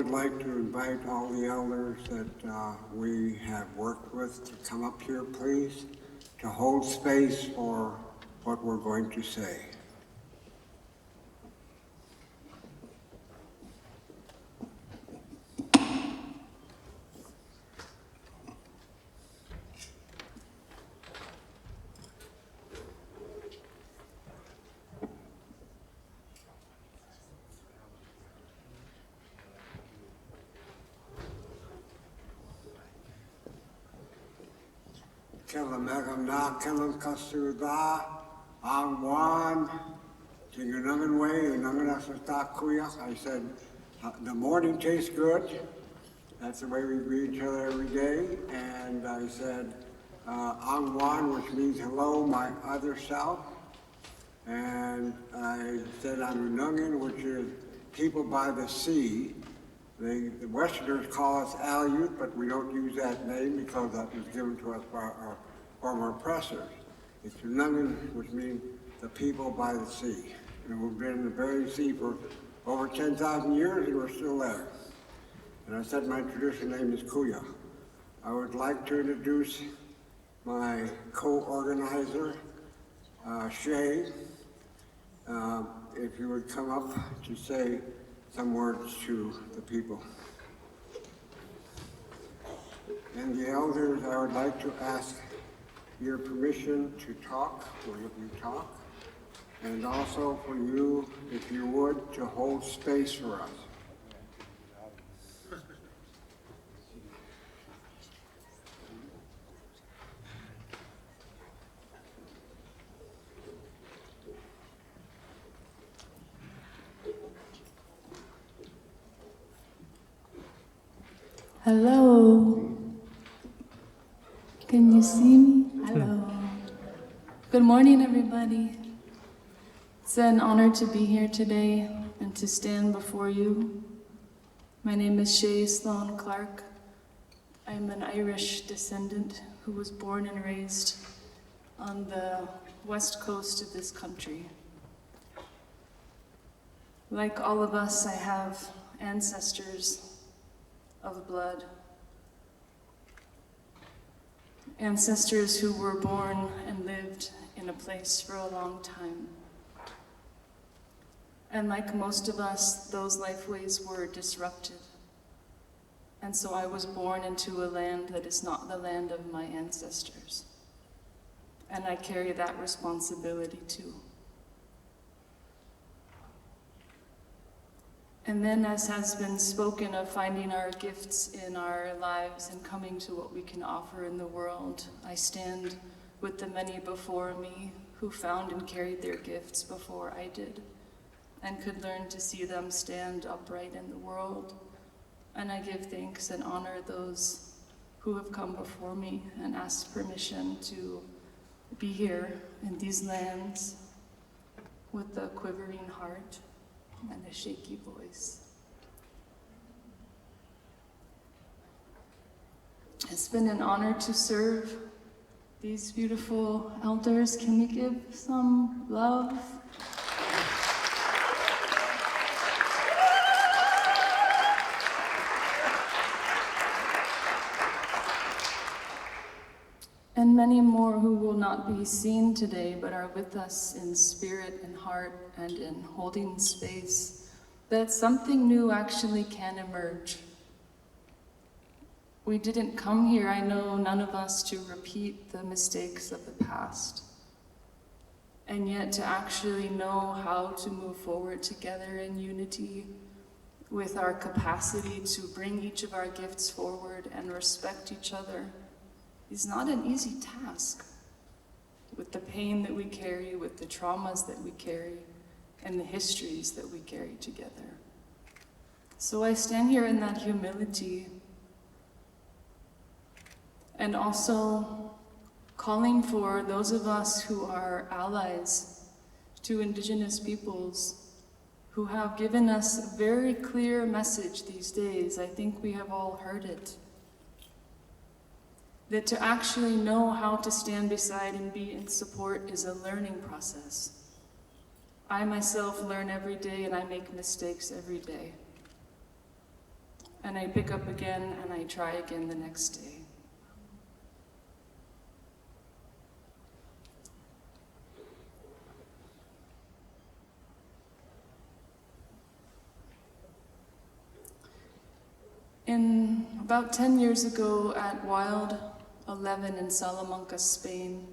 would like to invite all the elders that we have worked with to come up here, please, to hold space for what we're going to say. Kelamegam kelam kasuda angwan tingunangan way unangan asata kuyak. I said the morning tastes good. That's the way we greet each other every day. And I said angwan, which means hello, my other self. And I said Anunangan, which is people by the sea. The Westerners call us Aleut, but we don't use that name because that was given to us by our former oppressors. It's Unangan, which means the people by the sea. And we've been in the Bering Sea for over 10,000 years and we're still there. And I said my traditional name is Kuya. I would like to introduce my co-organizer, Shay. If you would come up to say some words to the people. And the elders, I would like to ask your permission to talk, or if you talk, and also for you, if you would, to hold space for us. Hello. Can you see me? Hello. Good morning, everybody. It's an honor to be here today and to stand before you. My name is Shay Sloan Clark. I'm an Irish descendant who was born and raised on the west coast of this country. Like all of us, I have ancestors of blood. Ancestors who were born and lived in a place for a long time. And like most of us, those lifeways were disrupted. And so I was born into a land that is not the land of my ancestors. And I carry that responsibility too. And then, as has been spoken of finding our gifts in our lives and coming to what we can offer in the world, I stand with the many before me who found and carried their gifts before I did, and could learn to see them stand upright in the world. And I give thanks and honor those who have come before me and asked permission to be here in these lands with a quivering heart and a shaky voice. It's been an honor to serve these beautiful elders. Can we give some love? And many more who will not be seen today, but are with us in spirit and heart and in holding space, that something new actually can emerge. We didn't come here, I know, none of us, to repeat the mistakes of the past, and yet to actually know how to move forward together in unity with our capacity to bring each of our gifts forward and respect each other is not an easy task, with the pain that we carry, with the traumas that we carry, and the histories that we carry together. So I stand here in that humility, and also calling for those of us who are allies to Indigenous peoples, who have given us a very clear message these days. I think we have all heard it. That to actually know how to stand beside and be in support is a learning process. I myself learn every day and I make mistakes every day. and I pick up again and I try again the next day. About 10 years ago at WILD12 in Salamanca, Spain,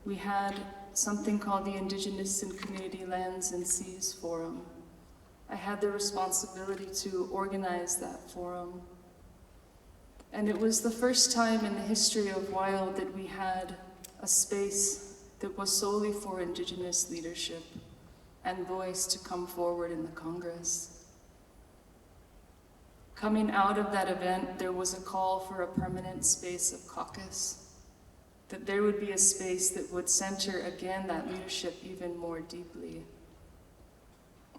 we had something called the Indigenous and Community Lands and Seas Forum. I had the responsibility to organize that forum. And it was the first time in the history of WILD that we had a space that was solely for Indigenous leadership and voice to come forward in the Congress. Coming out of that event, there was a call for a permanent space of caucus, that there would be a space that would center again that leadership even more deeply.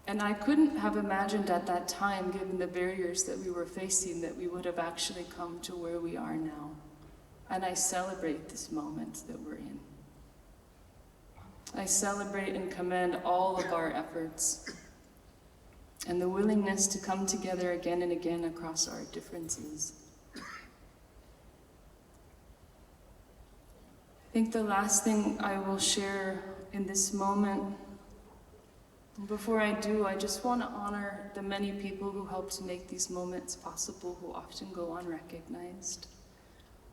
And I couldn't have imagined at that time, given the barriers that we were facing, that we would have actually come to where we are now. And I celebrate this moment that we're in. I celebrate and commend all of our efforts and the willingness to come together again and again across our differences. I think the last thing I will share in this moment, before I do, I just want to honor the many people who helped to make these moments possible, who often go unrecognized,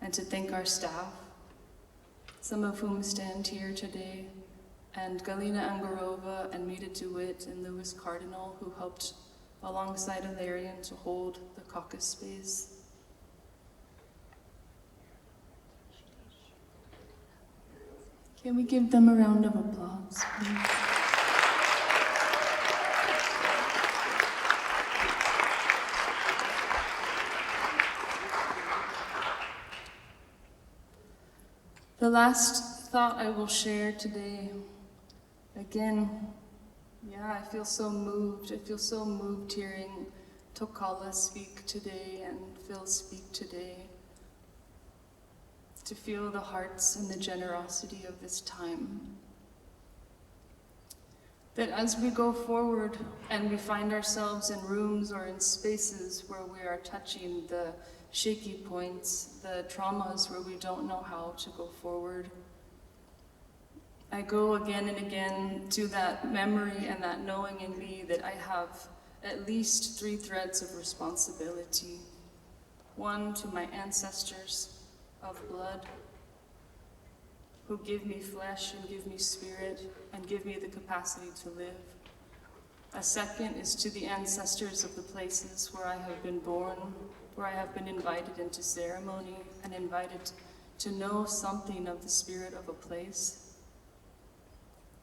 and to thank our staff, some of whom stand here today, and Galina Angarova and Mita DeWitt and Louis Cardinal, who helped alongside Ilarian to hold the caucus space. Can we give them a round of applause, please? The last thought I will share today, again, I feel so moved. I feel so moved hearing Tokala speak today and Phil speak today. To feel the hearts and the generosity of this time. That as we go forward and we find ourselves in rooms or in spaces where we are touching the shaky points, the traumas where we don't know how to go forward, I go again and again to that memory and that knowing in me that I have at least 3 threads of responsibility. One, to my ancestors of blood, who give me flesh and give me spirit and give me the capacity to live. A second is to the ancestors of the places where I have been born, where I have been invited into ceremony and invited to know something of the spirit of a place.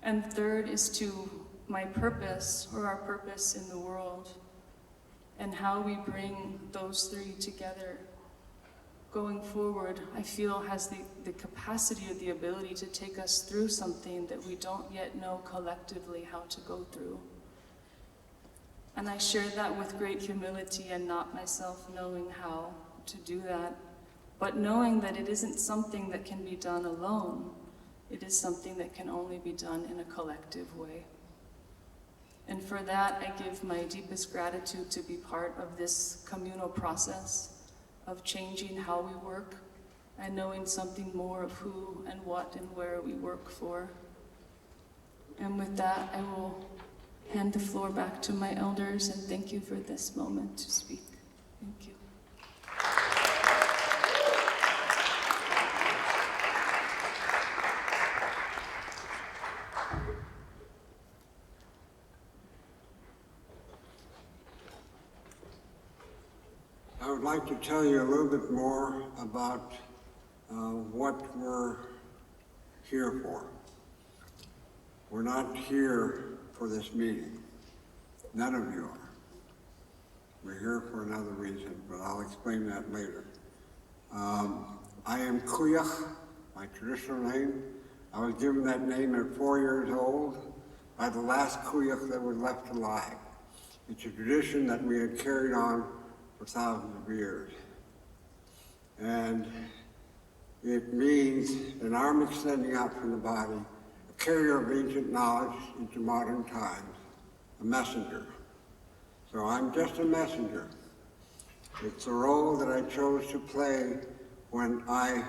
And third is to my purpose, or our purpose in the world, and how we bring those 3 together. Going forward, I feel has the capacity or the ability to take us through something that we don't yet know collectively how to go through. And I share that with great humility and not myself knowing how to do that, but knowing that it isn't something that can be done alone. It is something that can only be done in a collective way. And for that, I give my deepest gratitude to be part of this communal process of changing how we work and knowing something more of who and what and where we work for. And with that, I will hand the floor back to my elders and thank you for this moment to speak. Thank you. I would like to tell you a little bit more about what we're here for. We're not here for this meeting. None of you are. We're here for another reason, but I'll explain that later. I am Kuyach, my traditional name. I was given that name at 4 years old by the last Kuyach that was left alive. It's a tradition that we had carried on for thousands of years. And it means an arm extending out from the body, a carrier of ancient knowledge into modern times, a messenger. So I'm just a messenger. It's a role that I chose to play when I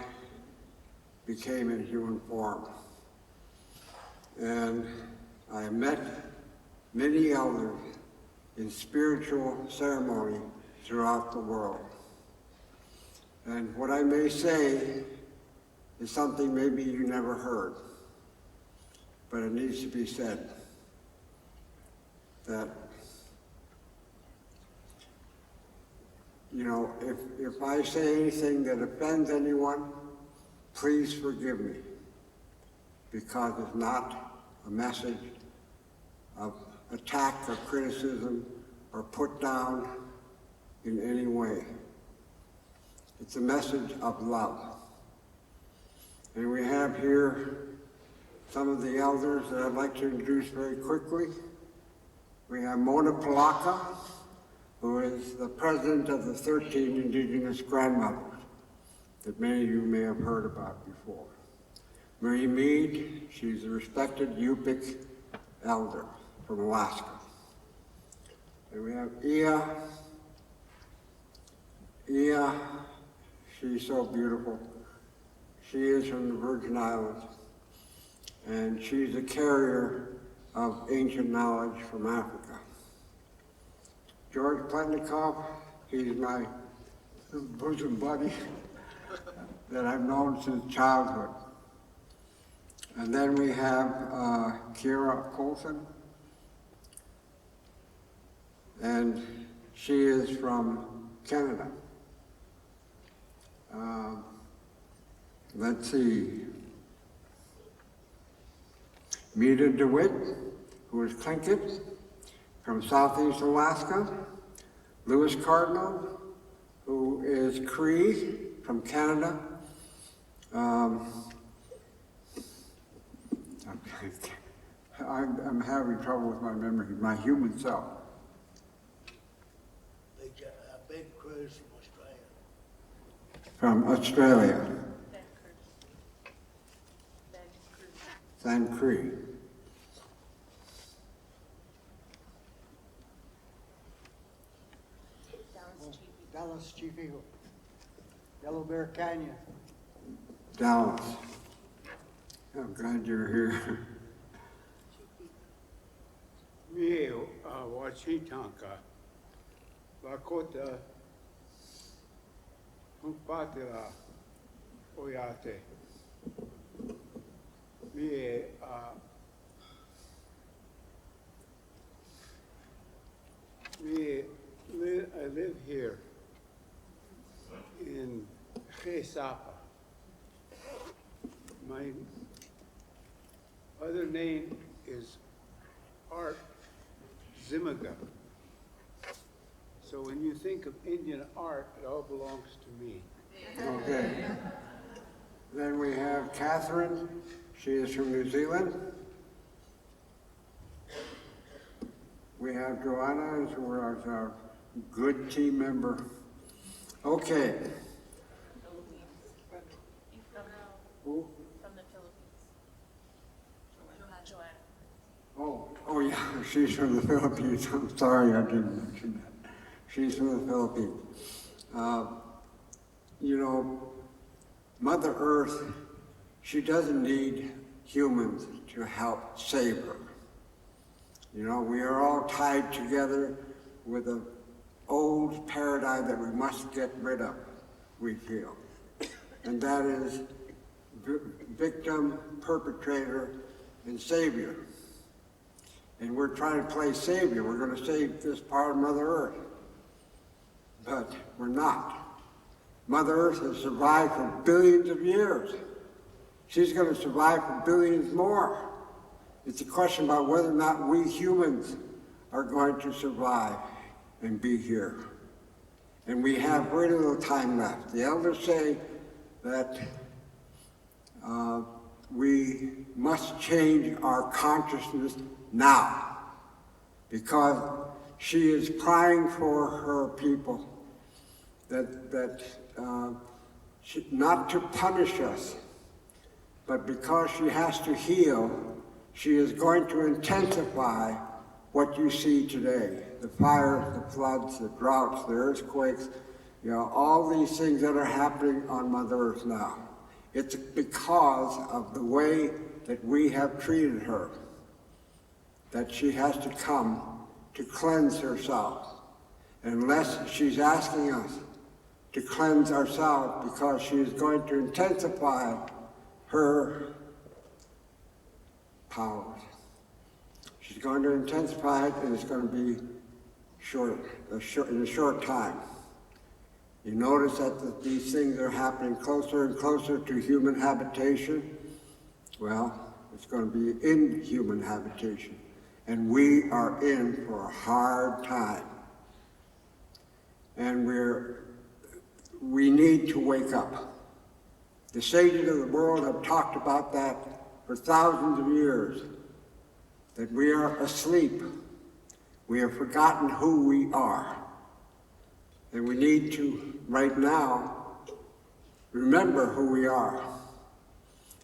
became in human form. And I met many elders in spiritual ceremony throughout the world. And what I may say is something maybe you never heard, but it needs to be said. That, you know, if I say anything that offends anyone, please forgive me, because it's not a message of attack or criticism or put down in any way. It's a message of love. And we have here some of the elders that I'd like to introduce very quickly. We have Mona Palaka, who is the president of the 13 Indigenous Grandmothers that many of you may have heard about before. Marie Mead, she's a respected Yupik elder from Alaska. And we have Ia, she's so beautiful. She is from the Virgin Islands, and she's a carrier of ancient knowledge from Africa. George Pletnikoff, he's my bosom buddy that I've known since childhood. And then we have Kira Colson, and she is from Canada. Let's see. Mida DeWitt, who is Tlingit from Southeast Alaska. Louis Cardinal, who is Cree from Canada. I'm having trouble with my memory, my human self. Big Cruz From Australia. San Cree. Dallas Chief Eagle. Yellow Bear Canyon. Dallas. I'm glad you're here. Me, Wachitanka, Lakota, Humpatila, Oyate. Me, I live here in Gesapa. My other name is Art Zimiga. So when you think of Indian art, it all belongs to me. Okay. Then we have Catherine. She is from New Zealand. We have Joanna, who is our good team member. Okay. Who? From the Philippines. Joanna. Oh yeah, she's from the Philippines. I'm sorry I didn't mention that. She's from the Philippines. You know, Mother Earth, she doesn't need humans to help save her. You know, we are all tied together with an old paradigm that we must get rid of, we feel. And that is victim, perpetrator, and savior. And we're trying to play savior. We're going to save this part of Mother Earth. But we're not. Mother Earth has survived for billions of years. She's going to survive for billions more. It's a question about whether or not we humans are going to survive and be here. And we have very little time left. The elders say that we must change our consciousness now, because she is crying for her people, not to punish us, but because she has to heal, she is going to intensify what you see today. The fires, the floods, the droughts, the earthquakes, You know, all these things that are happening on Mother Earth now. It's because of the way that we have treated her, that she has to come to cleanse herself. Unless she's asking us to cleanse ourselves because she is going to intensify her powers. She's going to intensify it, and it's going to be in a short time. You notice that these things are happening closer and closer to human habitation. Well, it's going to be in human habitation, and we are in for a hard time. And we need to wake up. The sages of the world have talked about that for thousands of years, that we are asleep. We have forgotten who we are. And we need to, right now, remember who we are.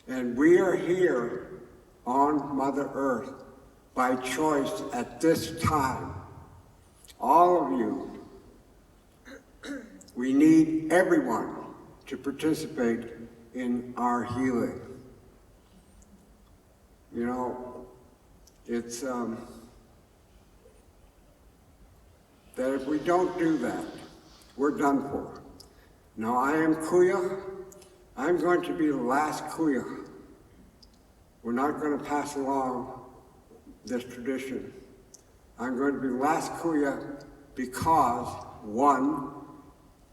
And we are here on Mother Earth by choice at this time. All of you. We need everyone to participate in our healing. You know, it's that if we don't do that, we're done for. Now, I am Kuya. I'm going to be the last Kuya. We're not going to pass along this tradition. I'm going to be the last Kuya because, one,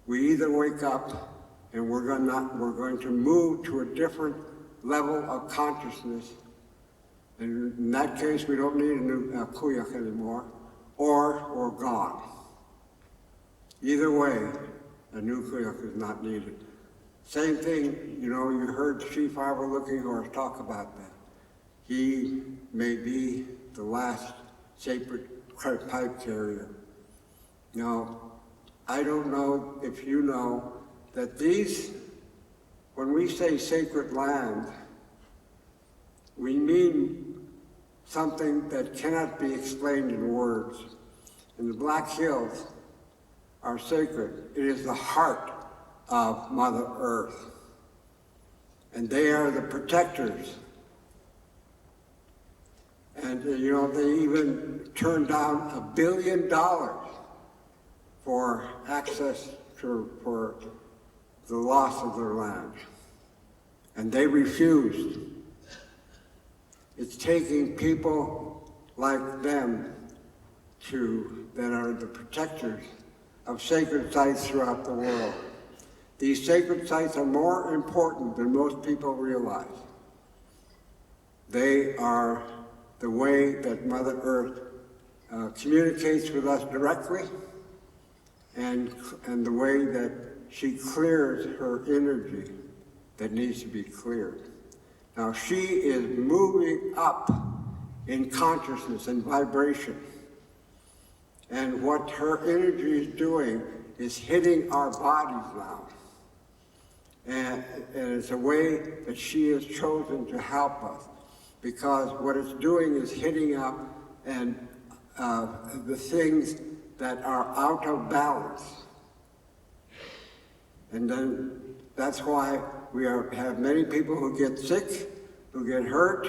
we either wake up and we're going to move to a different level of consciousness, and in that case we don't need a new kuyak anymore, or we're gone. Either way, a new kuyak is not needed. Same thing, you know, you heard Chief Ivor Looking Horse talk about that. He may be the last sacred pipe carrier. Now, I don't know if you know that when we say sacred land, we mean something that cannot be explained in words. And the Black Hills are sacred. It is the heart of Mother Earth. And they are the protectors. And you know, they even turned down $1 billion for access for the loss of their land. And they refused. It's taking people like them that are the protectors of sacred sites throughout the world. These sacred sites are more important than most people realize. They are the way that Mother Earth communicates with us directly, and the way that she clears her energy that needs to be cleared. Now she is moving up in consciousness and vibration. And what her energy is doing is hitting our bodies now. And it's a way that she has chosen to help us, because what it's doing is hitting up and the things that are out of balance. And then that's why we have many people who get sick, who get hurt,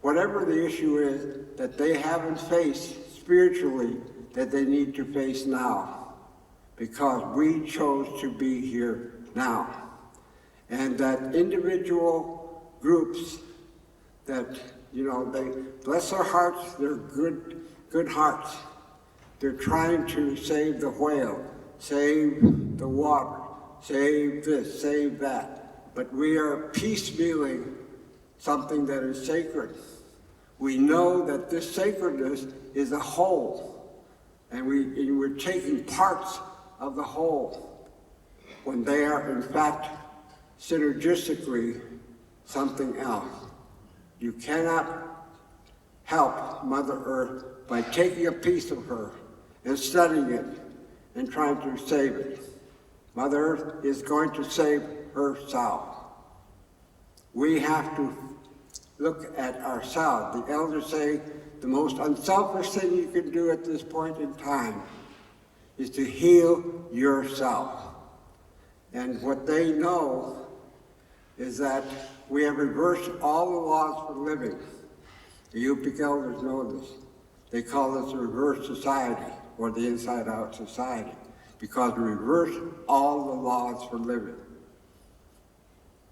whatever the issue is that they haven't faced spiritually that they need to face now, because we chose to be here now. And that individual groups that, you know, they bless their hearts, they're good hearts. They're trying to save the whale, save the water, save this, save that. But we are piecemealing something that is sacred. We know that this sacredness is a whole, and we're taking parts of the whole when they are in fact synergistically something else. You cannot help Mother Earth by taking a piece of her and studying it and trying to save it. Mother Earth is going to save herself. We have to look at ourselves. The elders say the most unselfish thing you can do at this point in time is to heal yourself. And what they know is that we have reversed all the laws for living. The Yupik elders know this. They call this a reverse society, or the inside-out society, because we reversed all the laws for living.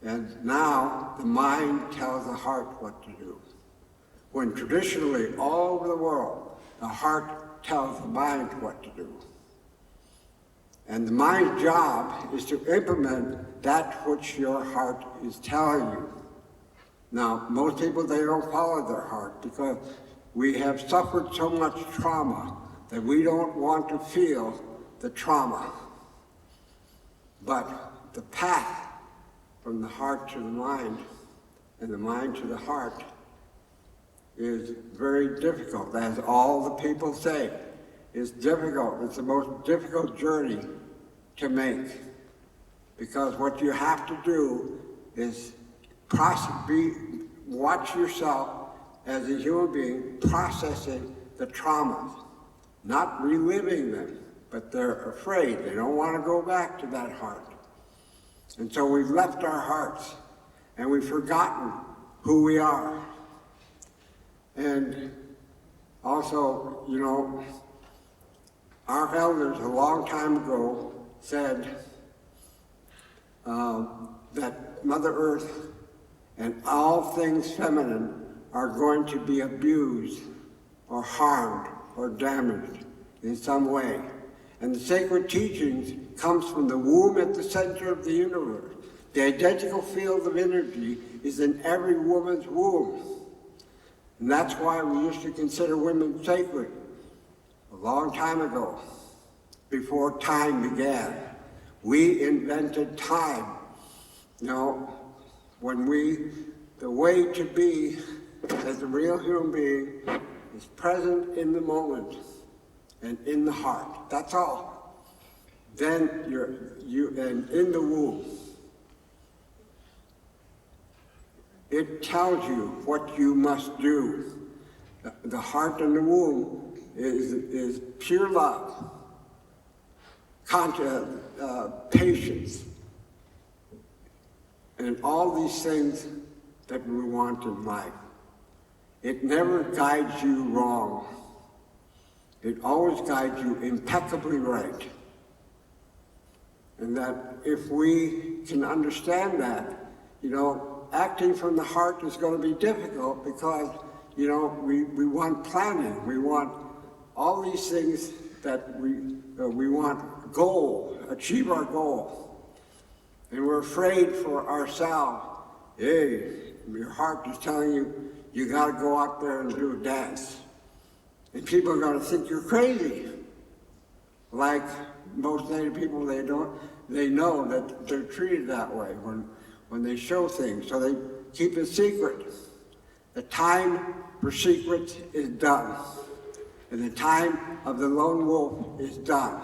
And now the mind tells the heart what to do. When traditionally, all over the world, the heart tells the mind what to do. And the mind's job is to implement that which your heart is telling you. Now, most people, they don't follow their heart because we have suffered so much trauma that we don't want to feel the trauma. But the path from the heart to the mind and the mind to the heart is very difficult. As all the people say, it's difficult. It's the most difficult journey to make. Because what you have to do is watch yourself as a human being processing the traumas, not reliving them, but they're afraid. They don't want to go back to that heart. And so we've left our hearts and we've forgotten who we are. And also, you know, our elders a long time ago said that Mother Earth and all things feminine are going to be abused or harmed or damaged in some way. And the sacred teachings comes from the womb at the center of the universe. The identical field of energy is in every woman's womb. And that's why we used to consider women sacred a long time ago, before time began. We invented time. You know, the way to be as a real human being is present in the moment and in the heart. That's all. Then and in the womb. It tells you what you must do. The heart and the womb is pure love, patience, and all these things that we want in life. It never guides you wrong. It always guides you impeccably right. And that if we can understand that, you know, acting from the heart is going to be difficult because, you know, we want planning. We want all these things that we want achieve our goal. And we're afraid for ourselves. Hey, your heart is telling you, you got to go out there and do a dance. And people are going to think you're crazy. Like most Native people, they know that they're treated that way when they show things, so they keep it secret. The time for secrets is done. And the time of the lone wolf is done.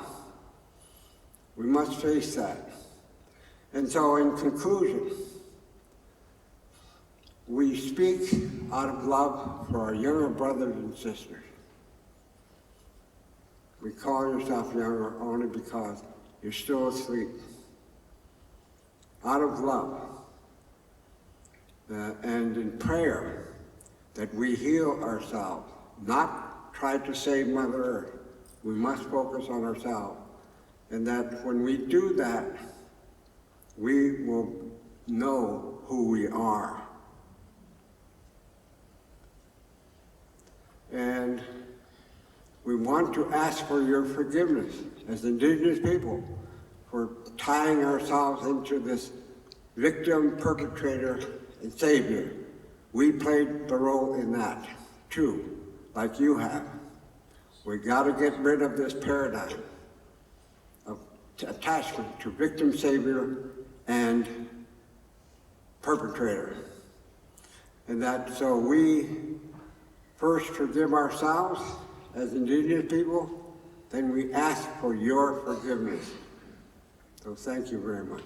We must face that. And so in conclusion, we speak out of love for our younger brothers and sisters. We call yourself younger only because you're still asleep. Out of love and in prayer that we heal ourselves, not try to save Mother Earth. We must focus on ourselves. And that when we do that, we will know who we are. And we want to ask for your forgiveness as Indigenous people for tying ourselves into this victim, perpetrator, and savior. We played the role in that too, like you have. We got to get rid of this paradigm of attachment to victim, savior, and perpetrator. And that so we first forgive ourselves as Indigenous people, then we ask for your forgiveness. So thank you very much.